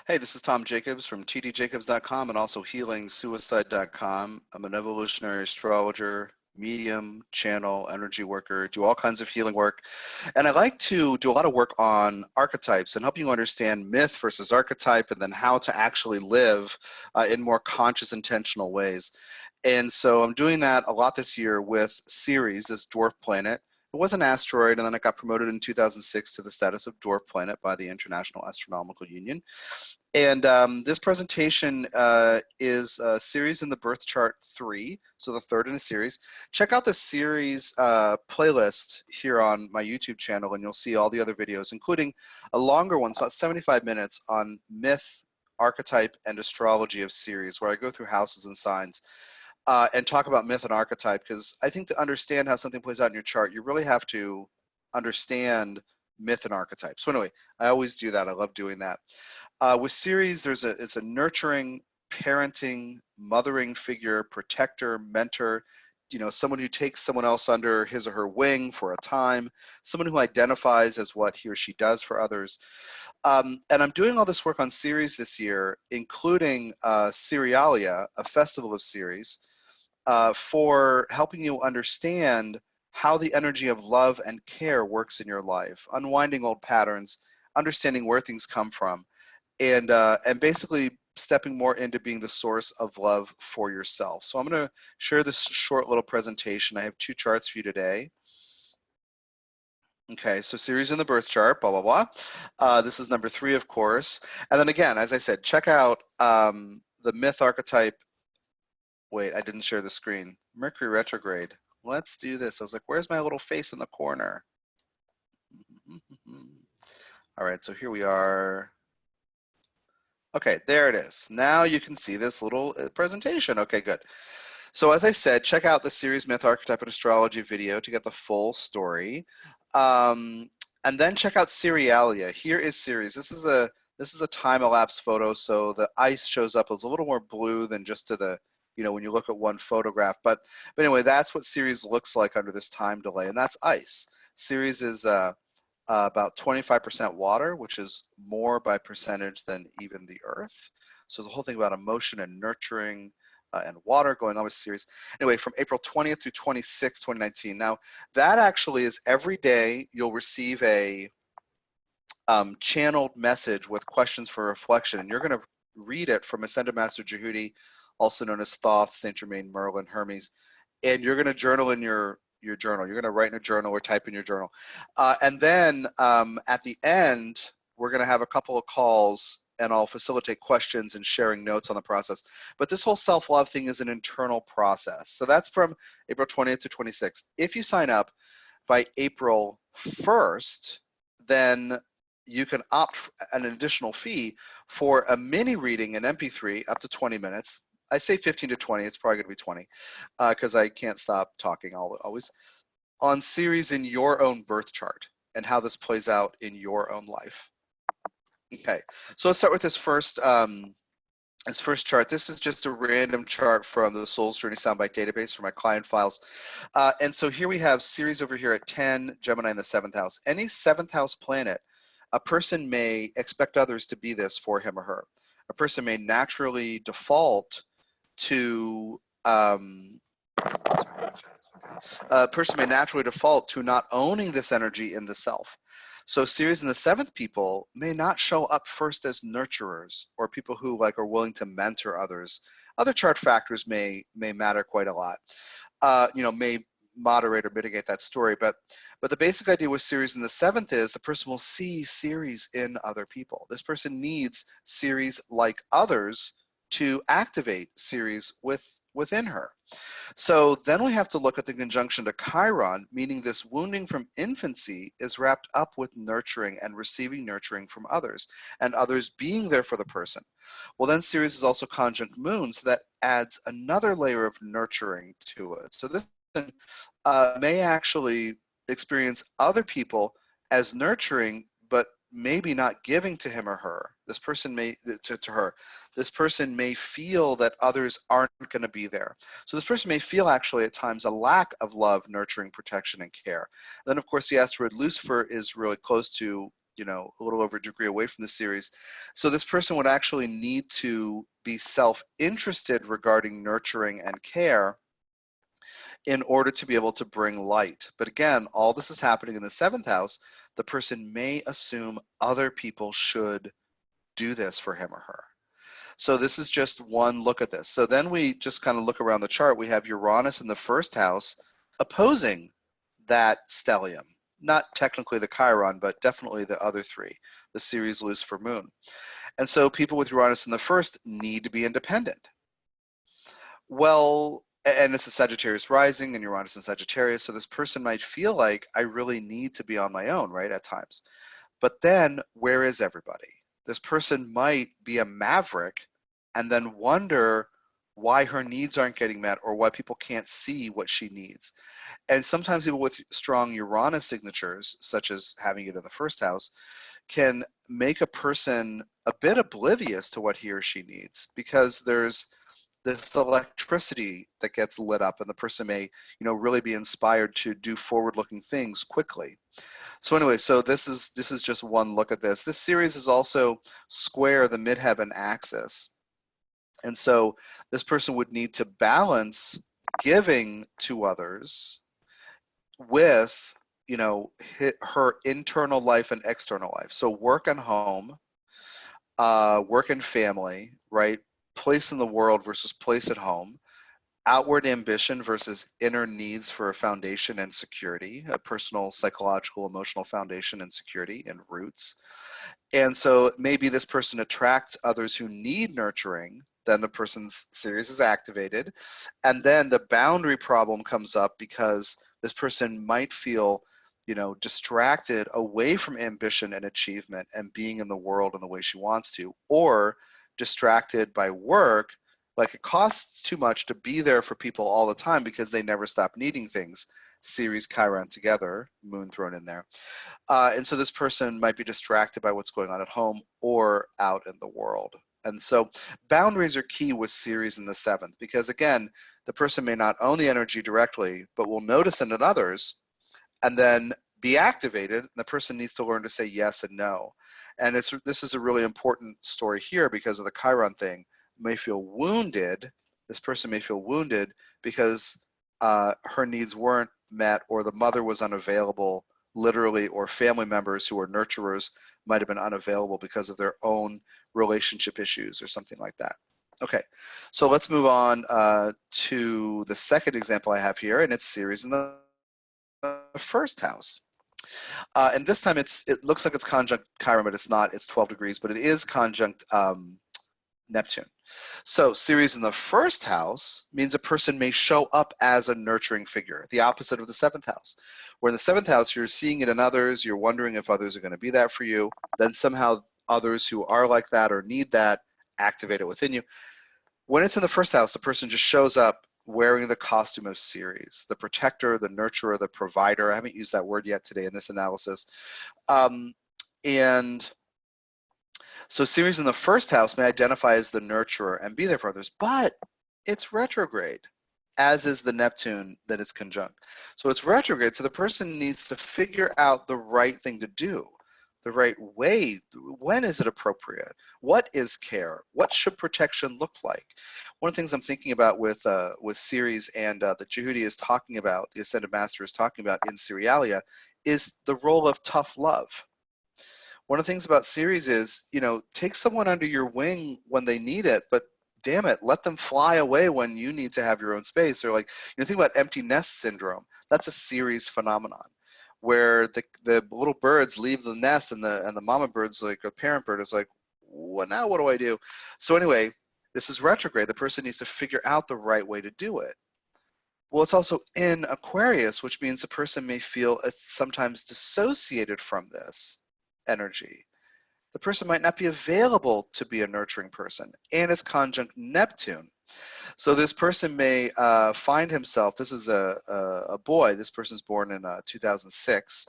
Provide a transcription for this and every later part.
Hey, this is Tom Jacobs from tdjacobs.com and also healingsuicide.com. I'm an evolutionary astrologer, medium, channel, energy worker, do all kinds of healing work. And I like to do a lot of work on archetypes and help you understand myth versus archetype and then how to actually live in more conscious, intentional ways. And so I'm doing that a lot this year with Ceres, this dwarf planet. It was an asteroid, and then it got promoted in 2006 to the status of dwarf planet by the International Astronomical Union. And this presentation is Ceres in the Birth Chart 3, so the third in a series. Check out the Ceres playlist here on my YouTube channel, and you'll see all the other videos, including a longer one, it's about 75 minutes, on myth, archetype, and astrology of Ceres, where I go through houses and signs and talk about myth and archetype, because I think to understand how something plays out in your chart, you really have to understand myth and archetype. So anyway, I always do that. I love doing that. With Ceres, it's a nurturing, parenting, mothering figure, protector, mentor, someone who takes someone else under his or her wing for a time, someone who identifies as what he or she does for others. And I'm doing all this work on Ceres this year, including Seriealia, a festival of Ceres, for helping you understand how the energy of love and care works in your life, unwinding old patterns, understanding where things come from, and basically stepping more into being the source of love for yourself. So I'm going to share this short little presentation. I have 2 charts for you today. Okay, so Ceres in the birth chart, blah, blah, blah. This is number 3, of course. And then again, as I said, check out the myth archetype. Wait, I didn't share the screen. Mercury retrograde. Let's do this. I was like, where's my little face in the corner? All right, so here we are. Okay, there it is. Now you can see this little presentation. Okay, good. So as I said, check out the Ceres Myth, Archetype, and Astrology video to get the full story. And then check out Cerealia. Here is Ceres. This is a time-elapse photo, so the ice shows up as a little more blue than just to the, when you look at one photograph. But anyway, that's what Ceres looks like under this time delay, and that's ice. Ceres is about 25% water, which is more by percentage than even the Earth. So the whole thing about emotion and nurturing and water going on with Ceres. Anyway, from April 20th through 26th, 2019. Now, that actually is every day you'll receive a channeled message with questions for reflection, and you're going to read it from Ascended Master Jehudi, also known as Thoth, Saint Germain, Merlin, Hermes, and you're going to journal in your journal. You're going to write in a journal or type in your journal. And then at the end, we're going to have a couple of calls, and I'll facilitate questions and sharing notes on the process. But this whole self-love thing is an internal process. So that's from April 20th to 26th. If you sign up by April 1st, then you can opt an additional fee for a mini reading in MP3 up to 20 minutes. I say 15 to 20, it's probably gonna be 20 because I can't stop talking always, on Ceres in your own birth chart and how this plays out in your own life. Okay, so let's start with this first chart. This is just a random chart from the Soul's Journey Soundbite database for my client files. And so here we have Ceres over here at 10, Gemini in the 7th house. Any 7th house planet, a person may expect others to be this for him or her. A person may naturally default to a person may naturally default to not owning this energy in the self. So Ceres in the 7th people may not show up first as nurturers or people who are willing to mentor others. Other chart factors may matter quite a lot. May moderate or mitigate that story, but the basic idea with Ceres in the 7th is the person will see Ceres in other people. This person needs Ceres like others to activate Ceres within her. So then we have to look at the conjunction to Chiron, meaning this wounding from infancy is wrapped up with nurturing and receiving nurturing from others, and others being there for the person. Well, then Ceres is also conjunct Moon, so that adds another layer of nurturing to it. So this person may actually experience other people as nurturing, but maybe not giving to him or her. This person may, to her, this person may feel that others aren't going to be there. So this person may feel actually at times a lack of love, nurturing, protection, and care. Then of course the asteroid Lucifer is really close to you know, a little over a degree away from the Ceres. So this person would actually need to be self-interested regarding nurturing and care in order to be able to bring light. But again, all this is happening in the 7th house. The person may assume other people should do this for him or her. So this is just one look at this. So then we just kind of look around the chart. We have Uranus in the 1st house opposing that stellium. Not technically the Chiron, but definitely the other 3, the Ceres, Lucifer, Moon. And so people with Uranus in the 1st need to be independent. Well, and it's a Sagittarius rising and Uranus in Sagittarius, so this person might feel like I really need to be on my own, right, at times. But then where is everybody? This person might be a maverick and then wonder why her needs aren't getting met or why people can't see what she needs. And sometimes people with strong Uranus signatures, such as having it in the 1st house, can make a person a bit oblivious to what he or she needs, because there's this electricity that gets lit up and the person may, you know, really be inspired to do forward-looking things quickly. So anyway, so this is just one look at this. This Ceres is also square the midheaven axis. And so this person would need to balance giving to others with, you know, her internal life and external life. So work and home, work and family, right? Place in the world versus place at home, outward ambition versus inner needs for a foundation and security, a personal, psychological, emotional foundation and security and roots. And so maybe this person attracts others who need nurturing, then the person's Ceres is activated. And then the boundary problem comes up because this person might feel, you know, distracted away from ambition and achievement and being in the world in the way she wants to, or distracted by work, like it costs too much to be there for people all the time because they never stop needing things. Ceres, Chiron together, Moon thrown in there. And so this person might be distracted by what's going on at home or out in the world. And so boundaries are key with Ceres in the 7th, because again, the person may not own the energy directly, but will notice it in others and then be activated. The person needs to learn to say yes and no. And this is a really important story here because of the Chiron thing. May feel wounded. This person may feel wounded because her needs weren't met, or the mother was unavailable, literally, or family members who are nurturers might have been unavailable because of their own relationship issues or something like that. Okay, so let's move on to the second example I have here, and it's Ceres in the 1st house. And this time it looks like it's conjunct Chiron, but it's not. It's 12 degrees, but it is conjunct Neptune. So Ceres in the 1st house means a person may show up as a nurturing figure, the opposite of the 7th house. Where in the 7th house, you're seeing it in others, you're wondering if others are going to be that for you, then somehow others who are like that or need that activate it within you. When it's in the 1st house, the person just shows up wearing the costume of Ceres, the protector, the nurturer, the provider. I haven't used that word yet today in this analysis. And so Ceres in the 1st house may identify as the nurturer and be there for others, but it's retrograde, as is the Neptune that it's conjunct. So it's retrograde, so the person needs to figure out the right thing to do, the right way. When is it appropriate? What is care? What should protection look like? One of the things I'm thinking about with Ceres and that Jehudi is talking about, the Ascended Master is talking about in Seriealia, is the role of tough love. One of the things about Ceres is, you know, take someone under your wing when they need it, but damn it, let them fly away when you need to have your own space. Or like, you know, think about empty nest syndrome. That's a Ceres phenomenon, where the little birds leave the nest and the mama bird's like, a parent bird is like, well, now what do I do? So anyway, this is retrograde. The person needs to figure out the right way to do it. Well, it's also in Aquarius, which means the person may feel sometimes dissociated from this energy. The person might not be available to be a nurturing person, and it's conjunct Neptune. So this person may find himself, this is a boy, this person's born in 2006,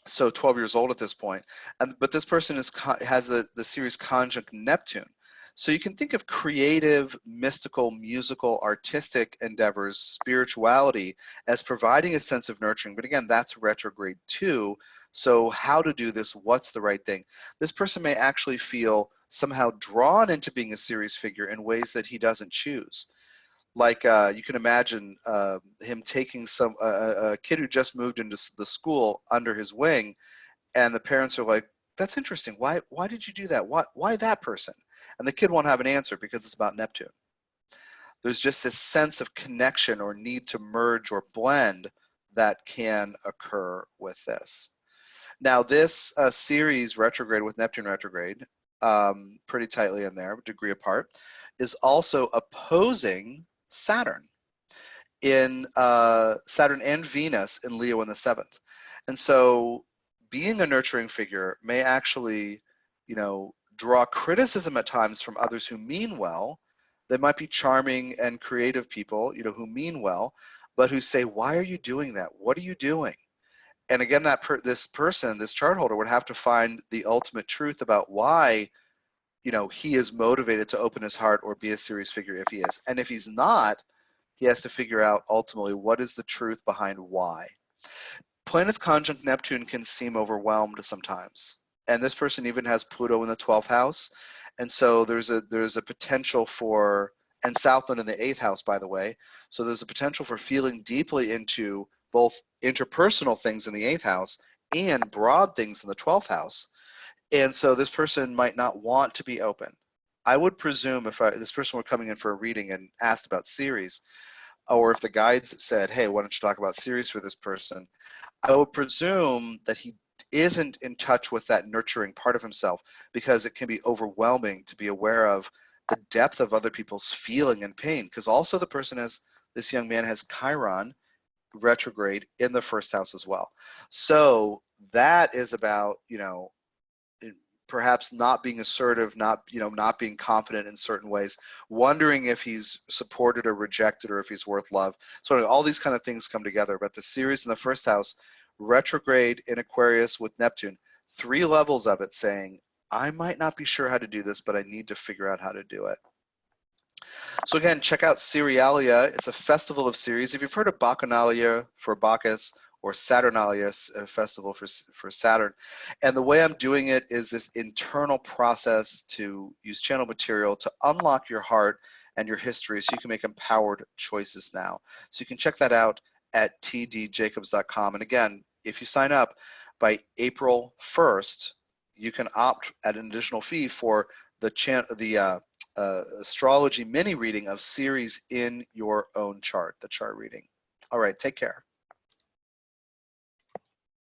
so 12 years old at this point, but this person has the Ceres conjunct Neptune. So you can think of creative, mystical, musical, artistic endeavors, spirituality as providing a sense of nurturing. But again, that's retrograde too. So how to do this, what's the right thing? This person may actually feel somehow drawn into being a Ceres figure in ways that he doesn't choose. Like you can imagine him taking a kid who just moved into the school under his wing, and the parents are like, that's interesting. Why did you do that? Why that person? And the kid won't have an answer because it's about Neptune. There's just this sense of connection or need to merge or blend that can occur with this. Now this Ceres retrograde with Neptune retrograde, pretty tightly in there, degree apart, is also opposing Saturn Saturn and Venus in Leo in the 7th. And so being a nurturing figure may actually, draw criticism at times from others who mean well. They might be charming and creative people, who mean well, but who say, why are you doing that? What are you doing? And again, this chart holder would have to find the ultimate truth about why, he is motivated to open his heart or be a Ceres figure if he is. And if he's not, he has to figure out ultimately what is the truth behind why. Planets conjunct Neptune can seem overwhelmed sometimes. And this person even has Pluto in the 12th house. And so there's a potential for, and Southland in the 8th house, by the way. So there's a potential for feeling deeply into both interpersonal things in the 8th house and broad things in the 12th house. And so this person might not want to be open. I would presume if this person were coming in for a reading and asked about Ceres, or if the guides said, hey, why don't you talk about Ceres for this person, I would presume that he isn't in touch with that nurturing part of himself, because it can be overwhelming to be aware of the depth of other people's feeling and pain, because also this young man has Chiron retrograde in the 1st house as well. So that is about, perhaps not being assertive, not being confident in certain ways, wondering if he's supported or rejected or if he's worth love. So all these kind of things come together. But the Ceres in the 1st house, retrograde in Aquarius with Neptune, 3 levels of it saying, I might not be sure how to do this, but I need to figure out how to do it. So again, check out Seriealia. It's a festival of Ceres. If you've heard of Bacchanalia for Bacchus, or Saturnalia, a festival for Saturn. And the way I'm doing it is this internal process to use channel material to unlock your heart and your history so you can make empowered choices now. So you can check that out at tdjacobs.com. And again, if you sign up by April 1st, you can opt at an additional fee for the astrology mini reading of Ceres in your own chart, the chart reading. All right, take care.